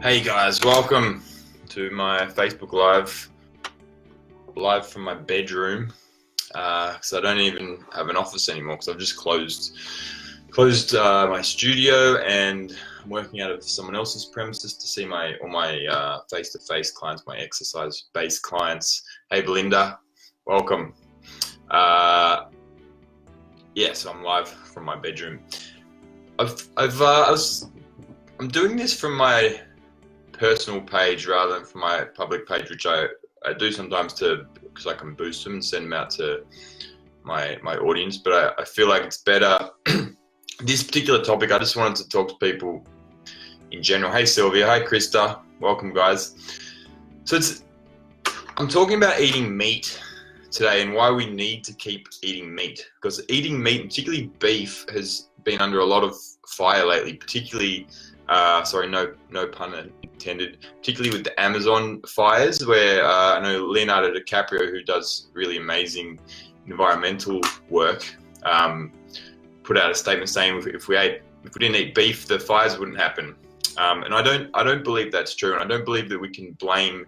Hey guys, welcome to my Facebook live from my bedroom. Because I don't even have an office anymore because I've just closed my studio, and I'm working out of someone else's premises to see all my face-to-face clients, my exercise-based clients. Hey Belinda, welcome. So I'm live from my bedroom. I'm doing this from my personal page rather than from my public page, which I do sometimes because I can boost them and send them out to my audience. But I feel like it's better. This particular topic, I just wanted to talk to people in general. Hey Sylvia, hi Krista, welcome guys. So I'm talking about eating meat today and why we need to keep eating meat, because eating meat, particularly beef, has been under a lot of fire lately, particularly no pun intended, particularly with the Amazon fires, where I know Leonardo DiCaprio, who does really amazing environmental work, put out a statement saying if we didn't eat beef, the fires wouldn't happen. And I don't believe that's true, and I don't believe that we can blame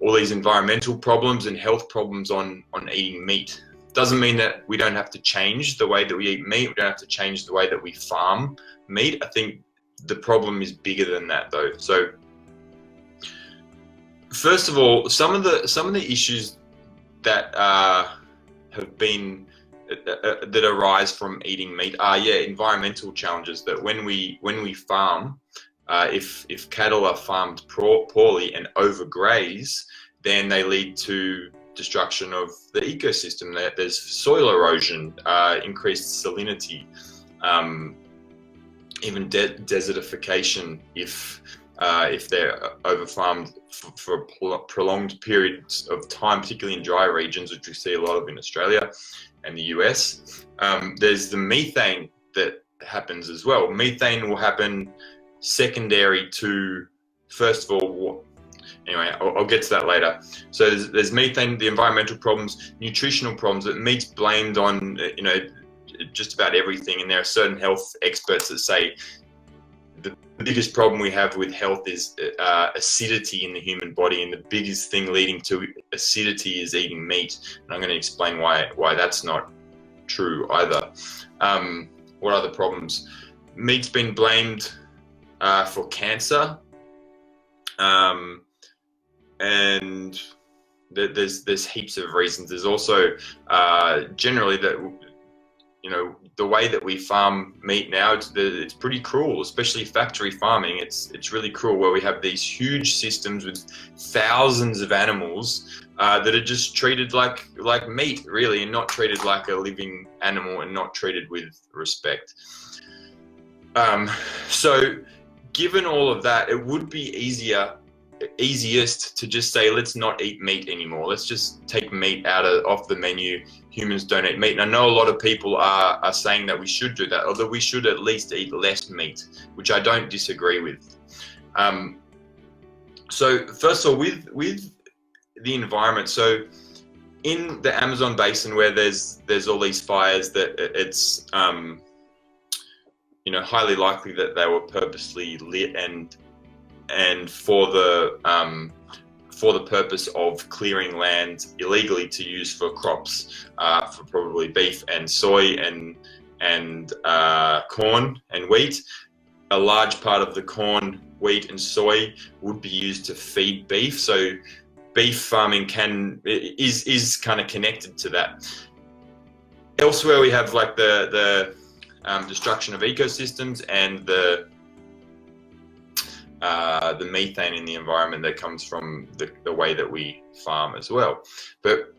all these environmental problems and health problems on eating meat. Doesn't mean that we don't have to change the way that we eat meat. We don't have to change the way that we farm meat. I think the problem is bigger than that, though. So, first of all, some of the issues that have been that arise from eating meat are environmental challenges. That when we farm, if cattle are farmed poorly and overgraze, then they lead to destruction of the ecosystem. There's soil erosion, increased salinity, even desertification if they're overfarmed for prolonged periods of time, particularly in dry regions, which we see a lot of in Australia and the US. There's the methane that happens as well. Methane will happen secondary to, first of all, anyway, I'll get to that later. So there's methane, the environmental problems, nutritional problems. That meat's blamed on, just about everything, and there are certain health experts that say the biggest problem we have with health is acidity in the human body, and the biggest thing leading to acidity is eating meat. And I'm going to explain why that's not true either. What are the problems? Meat's been blamed for cancer, and there's heaps of reasons. There's also generally that the way that we farm meat now, it's pretty cruel, especially factory farming. It's really cruel, where we have these huge systems with thousands of animals that are just treated like meat, really, and not treated like a living animal, and not treated with respect. So given all of that, it would be easiest to just say, let's not eat meat anymore. Let's just take meat off the menu. Humans don't eat meat. And I know a lot of people are saying that we should do that, although we should at least eat less meat, which I don't disagree with. So first of all, with the environment, so in the Amazon basin, where there's all these fires, that it's highly likely that they were purposely lit and for the purpose of clearing land illegally to use for crops, for probably beef and soy and corn and wheat. A large part of the corn, wheat and soy would be used to feed beef. So beef farming is kind of connected to that. Elsewhere we have like the destruction of ecosystems and the methane in the environment that comes from the way that we farm as well. But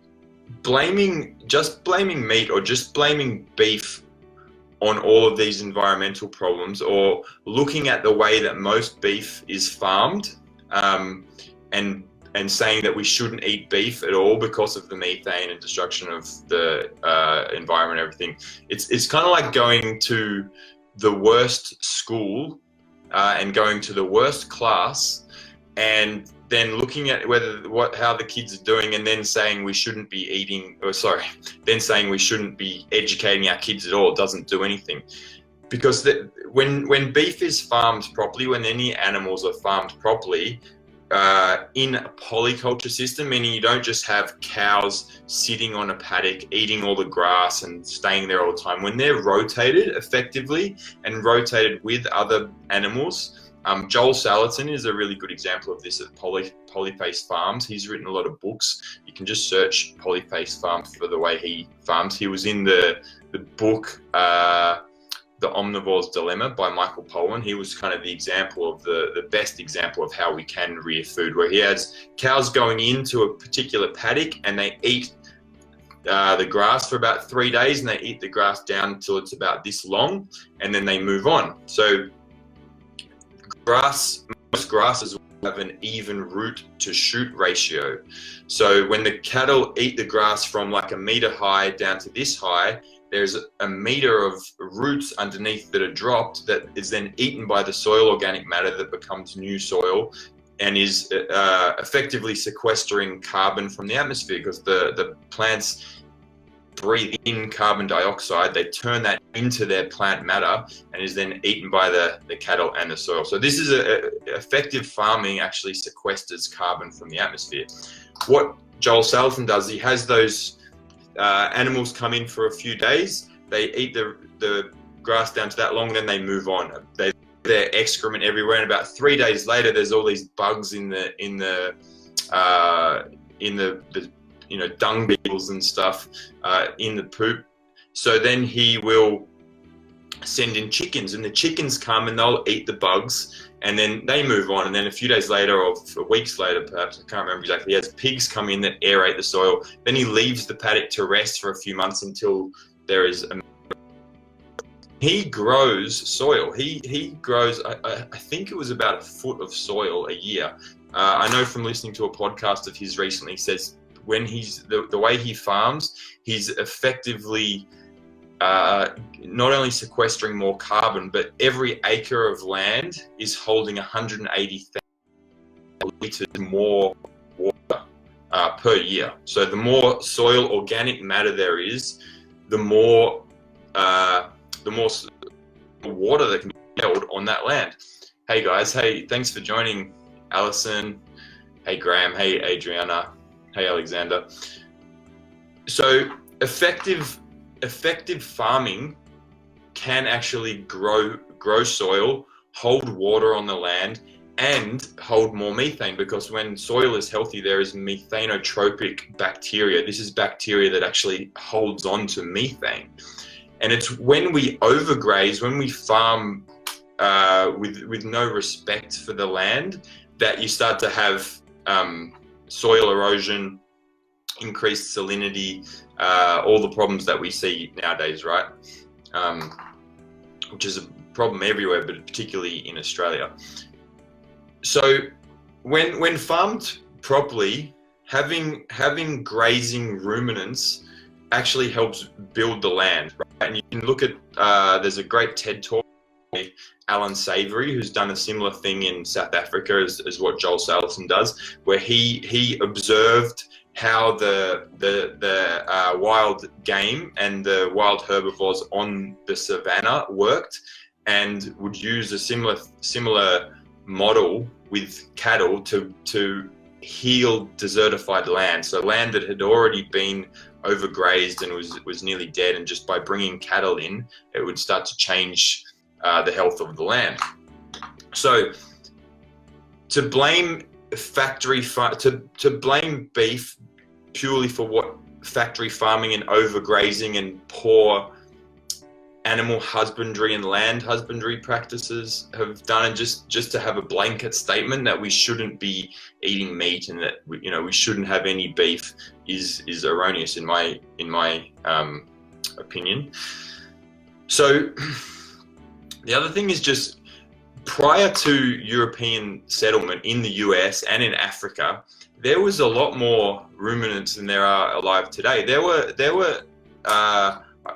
blaming meat or just blaming beef on all of these environmental problems, or looking at the way that most beef is farmed, and saying that we shouldn't eat beef at all because of the methane and destruction of the environment and everything, it's kind of like going to the worst school and going to the worst class, and then looking at how the kids are doing, and then saying we shouldn't be educating our kids at all. It doesn't do anything. because when beef is farmed properly, when any animals are farmed properly, in a polyculture system, meaning you don't just have cows sitting on a paddock eating all the grass and staying there all the time. When they're rotated effectively and rotated with other animals, Joel Salatin is a really good example of this at Polyface Farms. He's written a lot of books. You can just search Polyface Farms for the way he farms. He was in the book The Omnivore's Dilemma by Michael Pollan. He was kind of the example of the best example of how we can rear food, where he has cows going into a particular paddock and they eat the grass for about 3 days, and they eat the grass down until it's about this long, and then they move on. So most grasses will have an even root to shoot ratio. So when the cattle eat the grass from like a meter high down to this high, there's a meter of roots underneath that are dropped that is then eaten by the soil organic matter that becomes new soil and is effectively sequestering carbon from the atmosphere, because the plants breathe in carbon dioxide, they turn that into their plant matter and is then eaten by the cattle and the soil. So this is effective farming actually sequesters carbon from the atmosphere. What Joel Salatin does, he has those animals come in for a few days, they eat the grass down to that long, then they move on. Their excrement everywhere, and about 3 days later, there's all these bugs in the dung beetles and stuff in the poop. So then he will send in chickens, and the chickens come and they'll eat the bugs, and then they move on. And then a few days later, or weeks later perhaps, I can't remember exactly, he has pigs come in that aerate the soil. Then he leaves the paddock to rest for a few months until there is he grows soil. He grows, I think it was about a foot of soil a year. I know from listening to a podcast of his recently, he says when he's the way he farms, he's effectively not only sequestering more carbon, but every acre of land is holding 180,000 liters more water per year. So the more soil organic matter there is, the more water that can be held on that land. Hey guys, hey, thanks for joining. Alison, hey Graham, hey Adriana, hey Alexander. So effective farming can actually grow soil, hold water on the land, and hold more methane, because when soil is healthy, there is methanotropic bacteria. This is bacteria that actually holds on to methane. And it's when we overgraze, when we farm with no respect for the land, that you start to have soil erosion, increased salinity, all the problems that we see nowadays, right? Which is a problem everywhere, but particularly in Australia. So when farmed properly, having grazing ruminants actually helps build the land, right? And you can look at, there's a great TED talk by Alan Savory, who's done a similar thing in South Africa as what Joel Salatin does, where he observed how the wild game and the wild herbivores on the savannah worked, and would use a similar model with cattle to heal desertified land. So land that had already been overgrazed and was nearly dead, and just by bringing cattle in, it would start to change the health of the land. So to blame to blame beef purely for what factory farming and overgrazing and poor animal husbandry and land husbandry practices have done, and just to have a blanket statement that we shouldn't be eating meat and that we shouldn't have any beef is erroneous in my opinion. So the other thing is, just prior to European settlement in the US and in Africa, there was a lot more ruminants than there are alive today. There were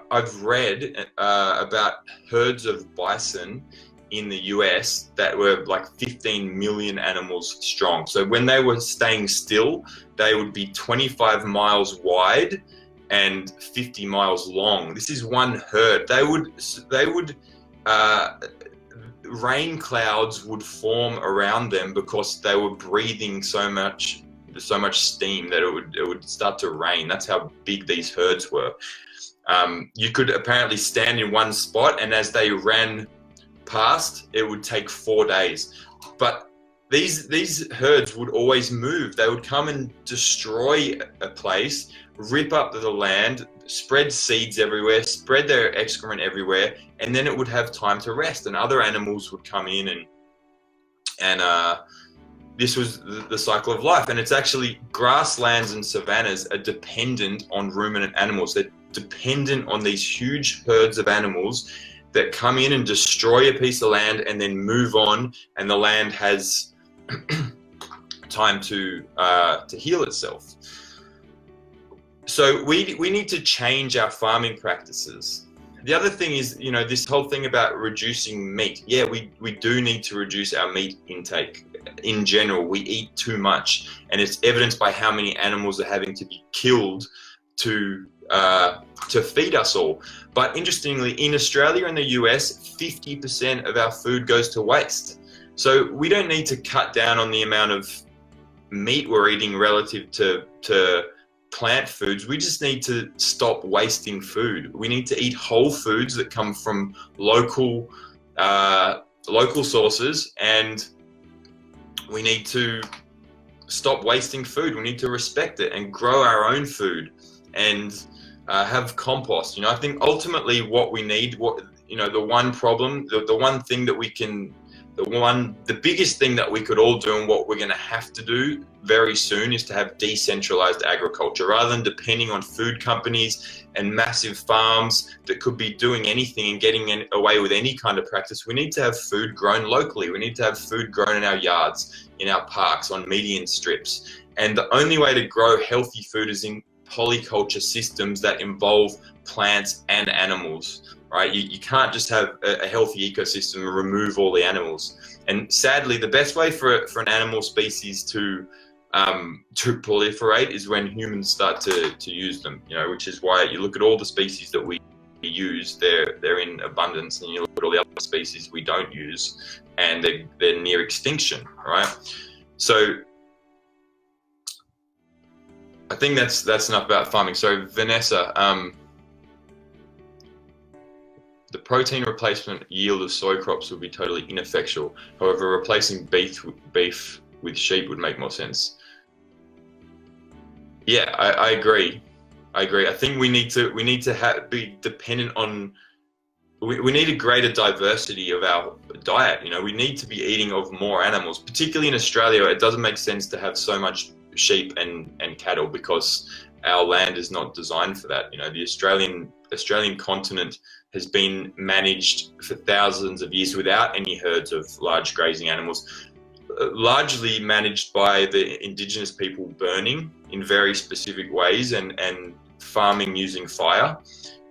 I've read about herds of bison in the US that were like 15 million animals strong. So when they were staying still, they would be 25 miles wide and 50 miles long. This is one herd. They would rain clouds would form around them because they were breathing so much steam that it would start to rain. That's how big these herds were. You could apparently stand in one spot, and as they ran past, it would take 4 days. But these herds would always move. They would come and destroy a place, rip up the land, spread seeds everywhere, spread their excrement everywhere, and then it would have time to rest, and other animals would come in, and this was the cycle of life. And it's actually grasslands and savannas are dependent on ruminant animals. They're dependent on these huge herds of animals that come in and destroy a piece of land and then move on, and the land has time to heal itself. So we need to change our farming practices. The other thing is, this whole thing about reducing meat. Yeah, we do need to reduce our meat intake. In general, we eat too much, and it's evidenced by how many animals are having to be killed to feed us all. But interestingly, in Australia and the US, 50% of our food goes to waste. So we don't need to cut down on the amount of meat we're eating relative to plant foods. We just need to stop wasting food. We need to eat whole foods that come from local sources, and we need to stop wasting food. We need to respect it and grow our own food and have compost. I think ultimately what we need, the one problem, the one thing that we can, the biggest thing that we could all do, and what we're going to have to do very soon, is to have decentralized agriculture, rather than depending on food companies and massive farms that could be doing anything and getting away with any kind of practice. We need to have food grown locally. We need to have food grown in our yards, in our parks, on median strips. And the only way to grow healthy food is in polyculture systems that involve plants and animals. Right? You can't just have a healthy ecosystem and remove all the animals. And sadly, the best way for an animal species to proliferate is when humans start to use them. Which is why you look at all the species that we use, they're in abundance, and you look at all the other species we don't use, and they're near extinction. Right? So I think that's enough about farming. So Vanessa. The protein replacement yield of soy crops would be totally ineffectual. However, replacing beef with sheep would make more sense. Yeah, I agree. I think we need to be dependent on. We need a greater diversity of our diet. We need to be eating of more animals. Particularly in Australia, it doesn't make sense to have so much sheep and cattle, because our land is not designed for that. The Australian continent has been managed for thousands of years without any herds of large grazing animals, largely managed by the indigenous people burning in very specific ways and farming using fire.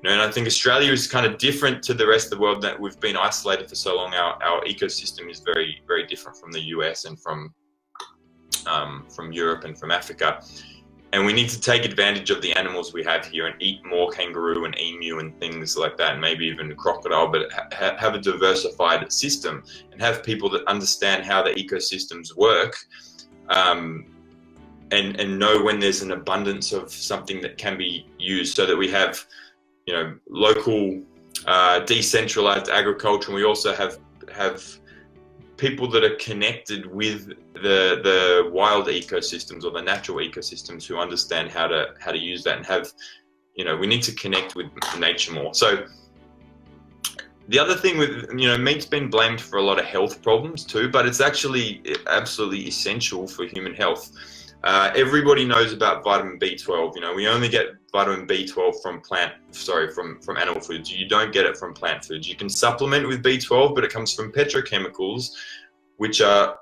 And I think Australia is kind of different to the rest of the world, that we've been isolated for so long. Our ecosystem is very, very different from the US and from Europe and from Africa. And we need to take advantage of the animals we have here and eat more kangaroo and emu and things like that, and maybe even crocodile, but have a diversified system and have people that understand how the ecosystems work, and know when there's an abundance of something that can be used, so that we have, local decentralized agriculture, and we also have people that are connected with the wild ecosystems or the natural ecosystems, who understand how to use that, and have, we need to connect with nature more. So the other thing with, meat's been blamed for a lot of health problems too, but it's actually absolutely essential for human health. Everybody knows about vitamin B12. We only get vitamin B12 from animal foods. You don't get it from plant foods. You can supplement with B12, but it comes from petrochemicals, which are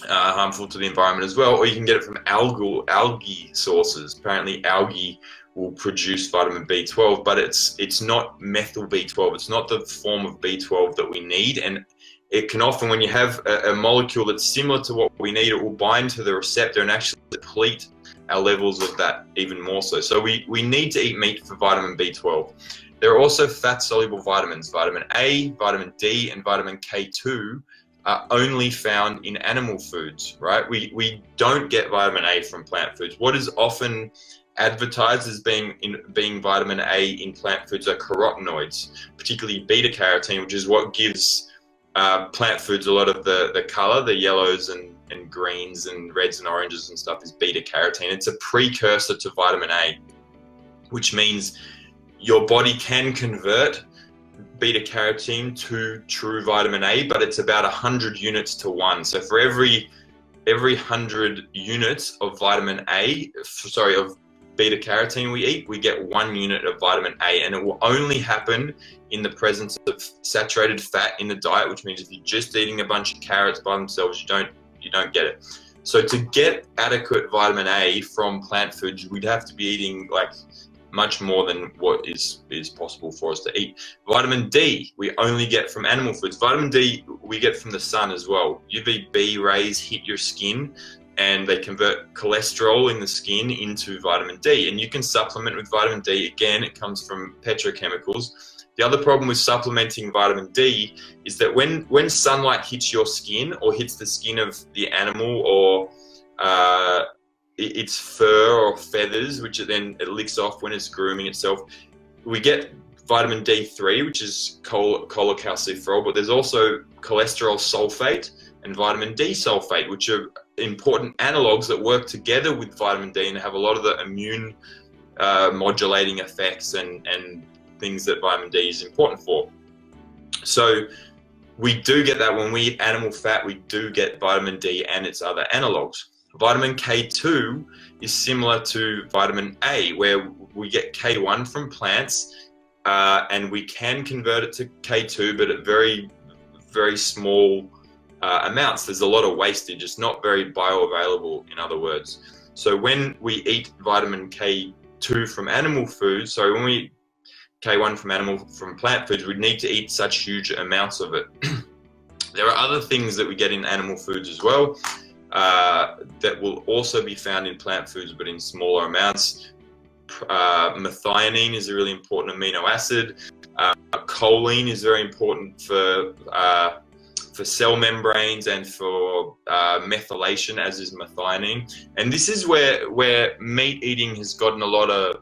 harmful to the environment as well. Or you can get it from algae sources. Apparently, algae will produce vitamin B12, but it's not methyl B12. It's not the form of B12 that we need, and it can often, when you have a molecule that's similar to what we need, it will bind to the receptor and actually deplete our levels of that even more so. So we need to eat meat for vitamin B12. There are also fat-soluble vitamins. Vitamin A, vitamin D, and vitamin K2 are only found in animal foods, right? We don't get vitamin A from plant foods. What is often advertised as being vitamin A in plant foods are carotenoids, particularly beta carotene, which is what gives plant foods a lot of the color, the yellows and greens and reds and oranges and stuff is beta carotene. It's a precursor to vitamin A, which means your body can convert beta carotene to true vitamin A, but it's about 100 units to 1. So for every 100 units of of beta carotene we eat, we get 1 unit of vitamin A, and it will only happen in the presence of saturated fat in the diet, which means if you're just eating a bunch of carrots by themselves, you don't get it. So to get adequate vitamin A from plant foods, we'd have to be eating like much more than what is possible for us to eat. Vitamin D we only get from animal foods. Vitamin D we get from the sun as well. UVB rays hit your skin and they convert cholesterol in the skin into vitamin D, and you can supplement with vitamin D. Again, it comes from petrochemicals. The other problem with supplementing vitamin D is that when sunlight hits your skin or hits the skin of the animal or its fur or feathers, which then it licks off when it's grooming itself, we get vitamin D3, which is cholecalciferol, but there's also cholesterol sulfate and vitamin D sulfate, which are important analogs that work together with vitamin D and have a lot of the immune modulating effects and things that vitamin D is important for. So we do get that when we eat animal fat. We do get vitamin D and its other analogs. Vitamin K2 is similar to vitamin A, where we get K1 from plants, and we can convert it to K2, but at very, very small amounts. There's a lot of wastage. It's not very bioavailable, in other words. So when we eat vitamin K2 from animal foods, when we eat K1 from plant foods, we need to eat such huge amounts of it. There are other things that we get in animal foods as well, that will also be found in plant foods, but in smaller amounts. Methionine is a really important amino acid. Choline is very important for cell membranes and for methylation, as is methionine. And this is where meat eating has gotten a lot of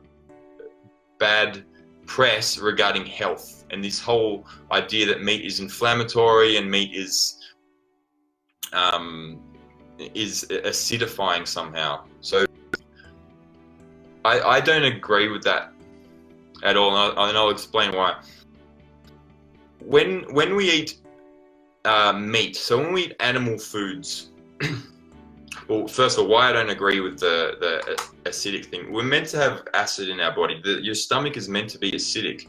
bad press regarding health, and this whole idea that meat is inflammatory and meat is acidifying somehow. So I don't agree with that at all, and I'll explain why. When we eat meat, so when we eat animal foods, well, first of all, why I don't agree with the acidic thing. We're meant to have acid in our body. Your stomach is meant to be acidic.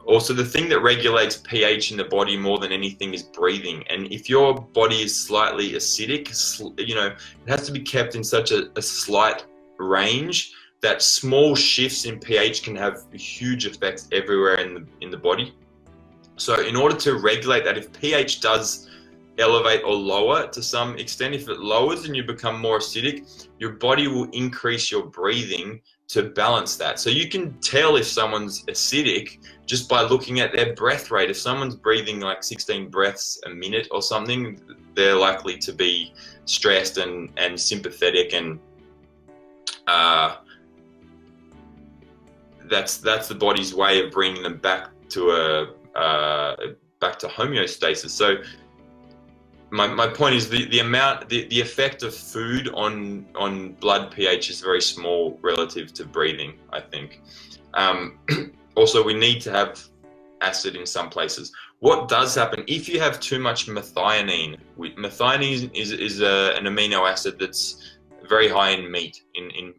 Also, the thing that regulates pH in the body more than anything is breathing. And if your body is slightly acidic, it has to be kept in such a slight range that small shifts in pH can have huge effects everywhere in the body. So in order to regulate that, if pH does elevate or lower to some extent, if it lowers and you become more acidic, your body will increase your breathing to balance that. So you can tell if someone's acidic just by looking at their breath rate. If someone's breathing like 16 breaths a minute or something, they're likely to be stressed and sympathetic, and that's the body's way of bringing them back to homeostasis. So my point is the effect of food on blood pH is very small relative to breathing, I think. Also, we need to have acid in some places. What does happen if you have too much methionine? Methionine is an amino acid that's very high in meat, in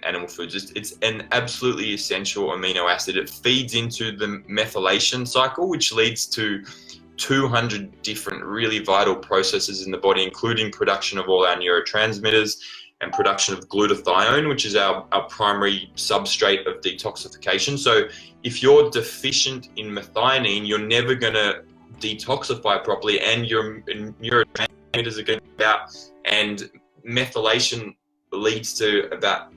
animal foods. It's an absolutely essential amino acid. It feeds into the methylation cycle, which leads to 200 different really vital processes in the body, including production of all our neurotransmitters and production of glutathione, which is our primary substrate of detoxification. So if you're deficient in methionine, you're never going to detoxify properly, and your neurotransmitters are going to be out, and methylation leads to about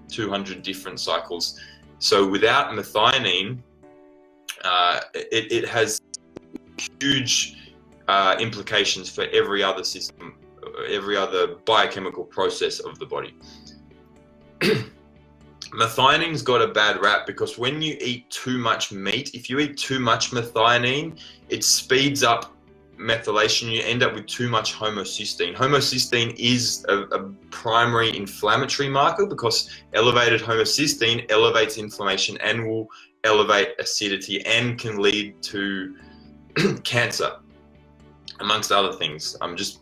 200 different cycles. So without methionine, it has huge implications for every other system, every other biochemical process of the body. Methionine got a bad rap because when you eat too much meat, if you eat too much methionine, it speeds up methylation. You end up with too much homocysteine. Homocysteine is a primary inflammatory marker because elevated homocysteine elevates inflammation and will elevate acidity and can lead to cancer, amongst other things. I'm just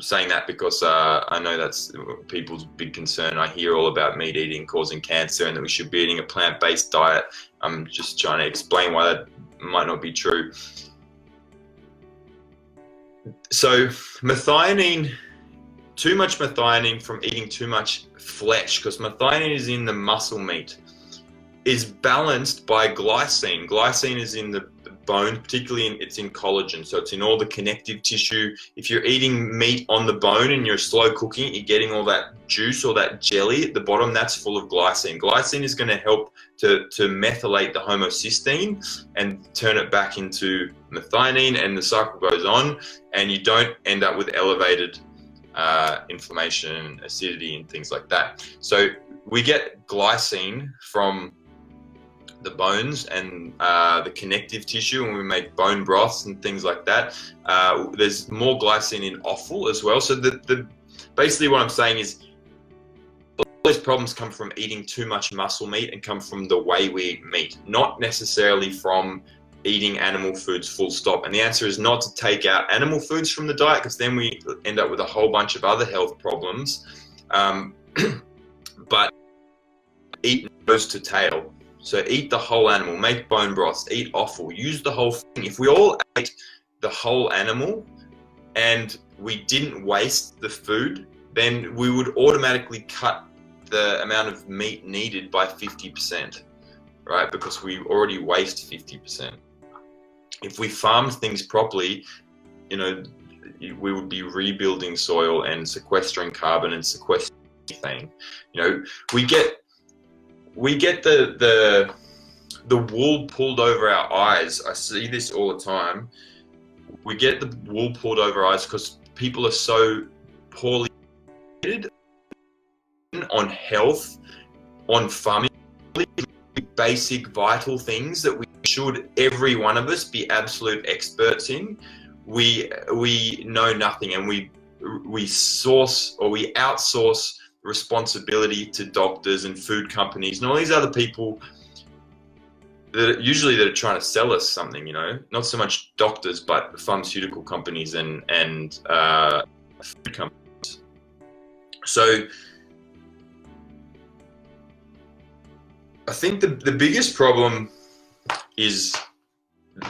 saying that because I know that's people's big concern. I hear all about meat eating causing cancer and that we should be eating a plant-based diet. I'm just trying to explain why that might not be true. So methionine, too much methionine from eating too much flesh, because methionine is in the muscle meat, is balanced by glycine. Glycine is in the bone, particularly it's in collagen, so it's in all the connective tissue. If you're eating meat on the bone and you're slow cooking it, you're getting all that juice or that jelly at the bottom, that's full of glycine. Glycine is going to help to methylate the homocysteine and turn it back into methionine, and the cycle goes on, and you don't end up with elevated inflammation, acidity, and things like that. So we get glycine from the bones and the connective tissue when we make bone broths and things like that. There's more glycine in offal as well. So basically what I'm saying is all these problems come from eating too much muscle meat and come from the way we eat meat, not necessarily from eating animal foods full stop. And the answer is not to take out animal foods from the diet, because then we end up with a whole bunch of other health problems. But eat nose to tail. So eat the whole animal, make bone broths, eat offal, use the whole thing. If we all ate the whole animal and we didn't waste the food, then we would automatically cut the amount of meat needed by 50%, right? Because we already waste 50%. If we farmed things properly, we would be rebuilding soil and sequestering carbon and sequestering methane. We get the wool pulled over our eyes. I see this all the time. We get the wool pulled over our eyes because people are so poorly educated on health, on farming, basic vital things that we should, every one of us, be absolute experts in. We know nothing, and we source or we outsource responsibility to doctors and food companies and all these other people that are trying to sell us something, not so much doctors, but pharmaceutical companies and food companies. So I think the biggest problem is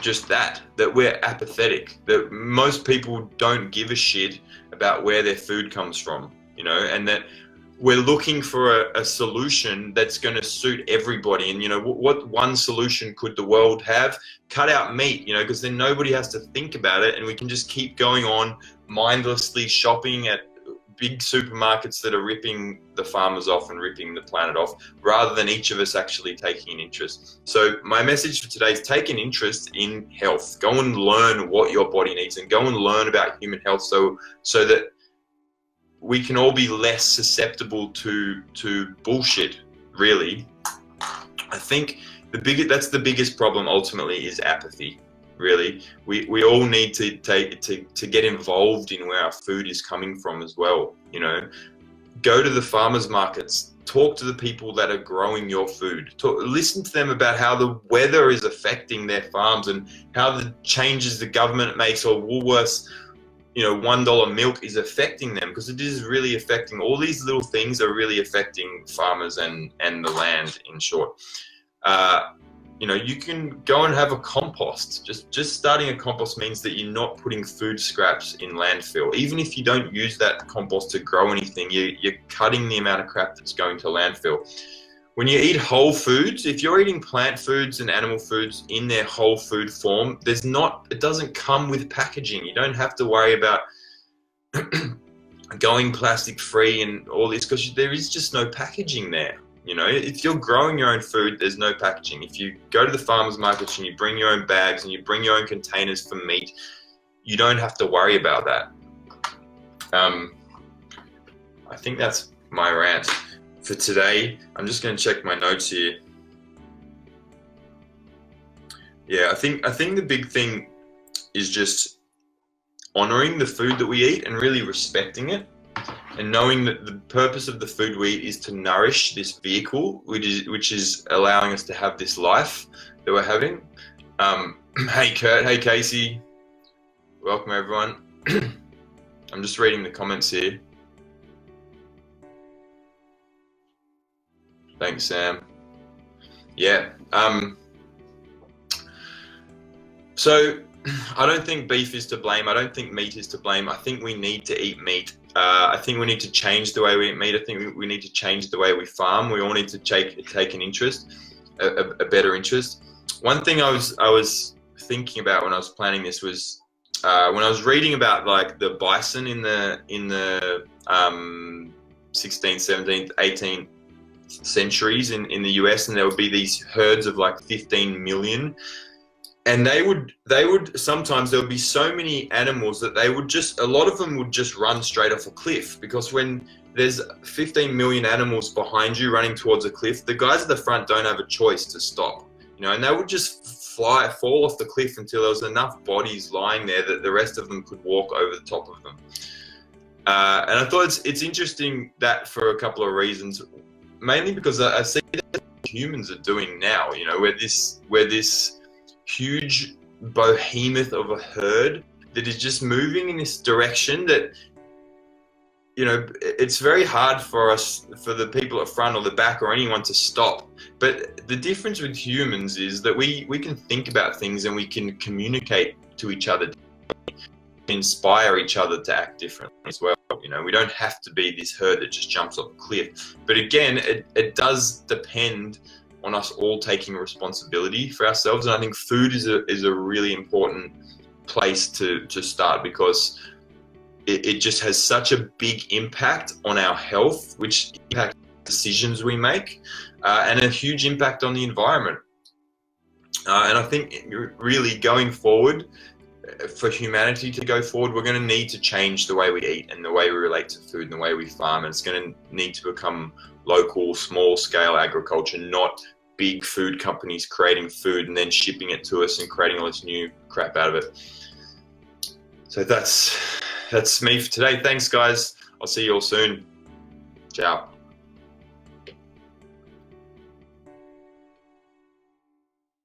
just that we're apathetic, that most people don't give a shit about where their food comes from, and that we're looking for a solution that's going to suit everybody. And what one solution could the world have? Cut out meat, because then nobody has to think about it, and we can just keep going on mindlessly shopping at big supermarkets that are ripping the farmers off and ripping the planet off, rather than each of us actually taking an interest. So my message for today is take an interest in health. Go and learn what your body needs, and go and learn about human health so that we can all be less susceptible to bullshit, really. I think that's the biggest problem ultimately, is apathy, really. We all need to get involved in where our food is coming from as well. Go to the farmers markets, talk to the people that are growing your food, listen to them about how the weather is affecting their farms and how the changes the government makes, or Woolworths, $1 milk is affecting them, because it is really affecting. All these little things are really affecting farmers and the land, in short. You can go and have a compost. Just starting a compost means that you're not putting food scraps in landfill. Even if you don't use that compost to grow anything, you're cutting the amount of crap that's going to landfill. When you eat whole foods, if you're eating plant foods and animal foods in their whole food form, it doesn't come with packaging. You don't have to worry about going plastic free and all this, because there is just no packaging there. You know, if you're growing your own food, there's no packaging. If you go to the farmers markets and you bring your own bags and you bring your own containers for meat, you don't have to worry about that. I think that's my rant for today. I'm just going to check my notes here. Yeah, I think the big thing is just honoring the food that we eat and really respecting it, and knowing that the purpose of the food we eat is to nourish this vehicle, which is allowing us to have this life that we're having. Hey Kurt, hey Casey, welcome everyone. I'm just reading the comments here. Thanks, Sam. Yeah. So I don't think beef is to blame. I don't think meat is to blame. I think we need to eat meat. I think we need to change the way we eat meat. I think we need to change the way we farm. We all need to take an interest, a better interest. One thing I was thinking about when I was planning this was when I was reading about like the bison in the 16th, 17th, 18th centuries in the US, and there would be these herds of like 15 million. And they would sometimes there would be so many animals that a lot of them would just run straight off a cliff, because when there's 15 million animals behind you running towards a cliff, the guys at the front don't have a choice to stop, you know, and they would just fall off the cliff until there was enough bodies lying there that the rest of them could walk over the top of them. And I thought it's interesting that for a couple of reasons, mainly because I see that humans are doing now, you know, where this huge behemoth of a herd that is just moving in this direction that, you know, it's very hard for the people at front or the back or anyone to stop. But the difference with humans is that we can think about things and we can communicate to each other, inspire each other to act differently as well. You know, we don't have to be this herd that just jumps off a cliff. But again, it does depend on us all taking responsibility for ourselves, and I think food is a really important place to start, because it just has such a big impact on our health, which impacts decisions we make, and a huge impact on the environment. And I think really going forward, for humanity to go forward, we're going to need to change the way we eat and the way we relate to food and the way we farm. And it's going to need to become local, small-scale agriculture, not big food companies creating food and then shipping it to us and creating all this new crap out of it. So that's me for today. Thanks, guys. I'll see you all soon. Ciao.